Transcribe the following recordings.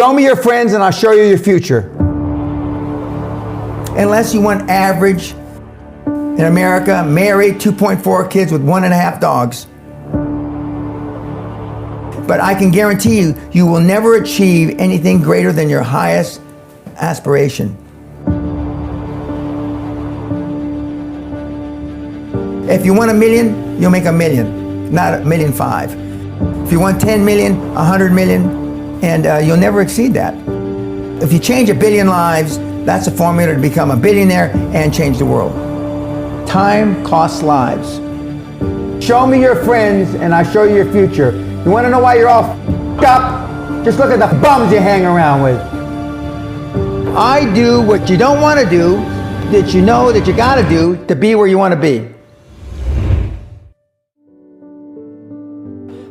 Show me your friends and I'll show you your future. Unless you want average in America, married, 2.4 kids with 1.5 dogs. But I can guarantee you, you will never achieve anything greater than your highest aspiration. If you want $1 million, you'll make $1 million, not $1.5 million. If you want 10 million, 100 million, and you'll never exceed that. If you change 1 billion lives, that's a formula to become a billionaire and change the world. Time costs lives. Show me your friends and I'll show you your future. You want to know why you're all f***ed up? Just look at the bums you hang around with. I do what you don't want to do, that you know that you got to do to be where you want to be.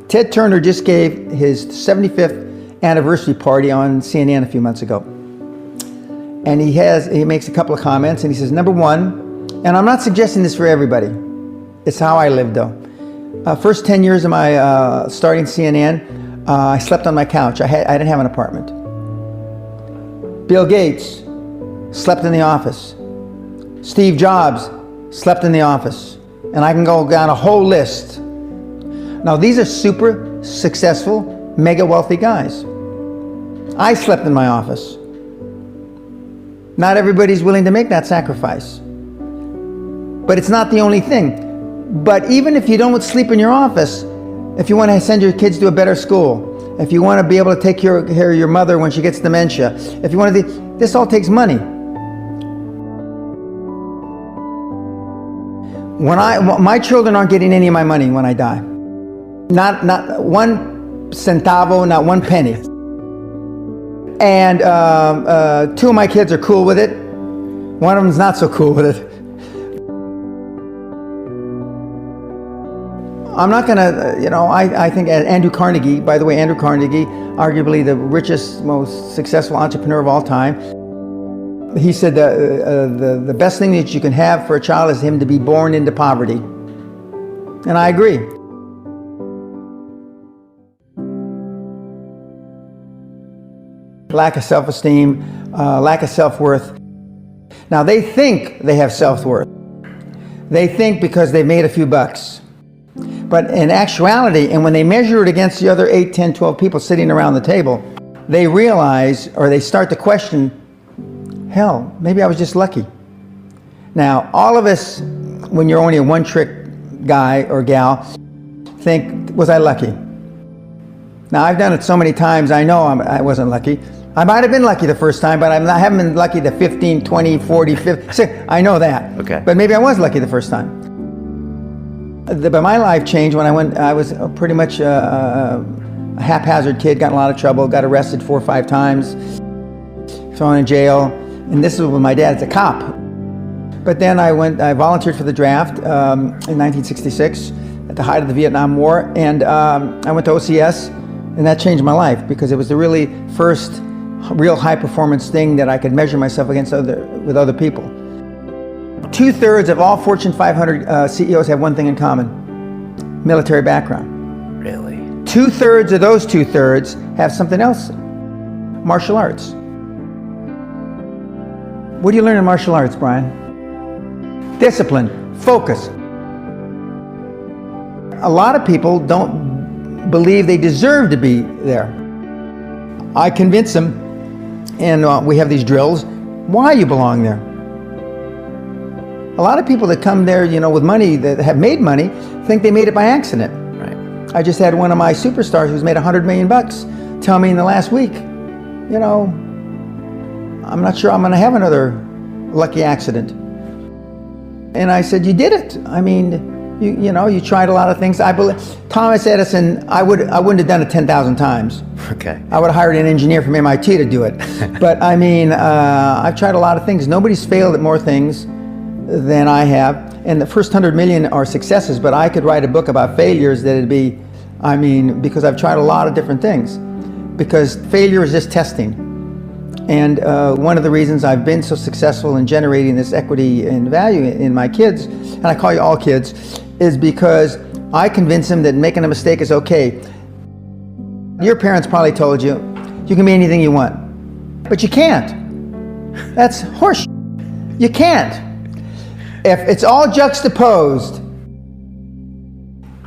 Ted Turner just gave his 75th anniversary party on CNN a few months ago. And he makes a couple of comments and he says, number one, and I'm not suggesting this for everybody, it's how I live though. First 10 years of my starting CNN, I slept on my couch. I didn't have an apartment. Bill Gates slept in the office. Steve Jobs slept in the office. And I can go down a whole list. Now these are super successful, mega wealthy guys. I slept in my office. Not everybody's willing to make that sacrifice. But it's not the only thing. But even if you don't sleep in your office, if you want to send your kids to a better school, if you want to be able to take care of your mother when she gets dementia, if you want to, this all takes money. My children aren't getting any of my money when I die. Not one centavo, not one penny. And 2 of my kids are cool with it. One of them's not so cool with it. I'm not gonna, I think Andrew Carnegie, by the way, Andrew Carnegie, arguably the richest, most successful entrepreneur of all time, he said the best thing that you can have for a child is him to be born into poverty. And I agree. Lack of self-esteem, lack of self-worth. Now they think they have self-worth. They think because they've made a few bucks. But in actuality, and when they measure it against the other 8, 10, 12 people sitting around the table, they realize, or they start to question, hell, maybe I was just lucky. Now, all of us, when you're only a one-trick guy or gal, think, was I lucky? Now, I've done it so many times, I know I wasn't lucky. I might have been lucky the first time, but I haven't been lucky the 15, 20, 40, 50, I know that. Okay. But maybe I was lucky the first time. But my life changed when I was pretty much a haphazard kid, got in a lot of trouble, got arrested 4 or 5 times, thrown in jail, and this was when my dad's a cop. But then I volunteered for the draft in 1966 at the height of the Vietnam War, and I went to OCS, and that changed my life because it was the really first real high performance thing that I could measure myself against with other people. 2/3 of all Fortune 500 CEOs have one thing in common: military background. Really? 2/3 of those 2/3 have something else: martial arts. What do you learn in martial arts, Brian? Discipline, focus. A lot of people don't believe they deserve to be there. I convince them, and we have these drills, why you belong there. A lot of people that come there, with money, that have made money, think they made it by accident. Right. I just had one of my superstars who's made $100 million tell me in the last week, I'm not sure I'm going to have another lucky accident. And I said, you did it. I mean, you tried a lot of things. I believe Thomas Edison, I wouldn't have done it 10,000 times. Okay. I would have hired an engineer from MIT to do it. But I mean, I've tried a lot of things. Nobody's failed at more things than I have, and the first 100 million are successes, but I could write a book about failures that'd be, because I've tried a lot of different things, because failure is just testing. And one of the reasons I've been so successful in generating this equity and value in my kids, and I call you all kids, is because I convince them that making a mistake is okay. Your parents probably told you, you can be anything you want. But you can't. That's horseshit. You can't. If it's all juxtaposed.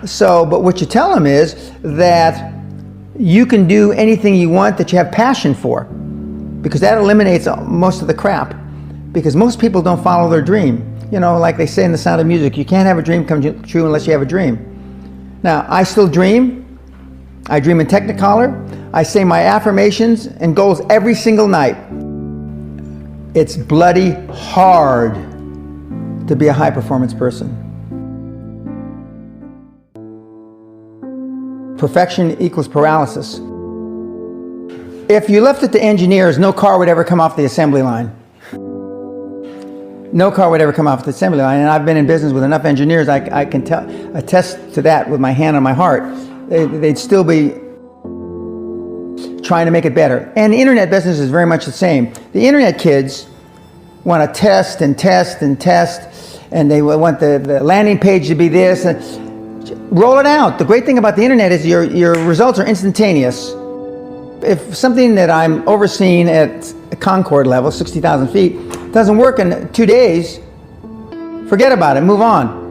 So, but what you tell them is that you can do anything you want that you have passion for, because that eliminates most of the crap. Because most people don't follow their dream. You know, like they say in The Sound of Music, you can't have a dream come true unless you have a dream. Now, I still dream. I dream in Technicolor. I say my affirmations and goals every single night. It's bloody hard to be a high-performance person. Perfection equals paralysis. If you left it to engineers, no car would ever come off the assembly line. No car would ever come off the assembly line. And I've been in business with enough engineers, I can attest to that with my hand on my heart. They'd still be trying to make it better. And the internet business is very much the same. The internet kids want to test and test and test, and they want the landing page to be this. Roll it out. The great thing about the internet is your results are instantaneous. If something that I'm overseeing at Concord level, 60,000 feet, doesn't work in 2 days, forget about it, move on.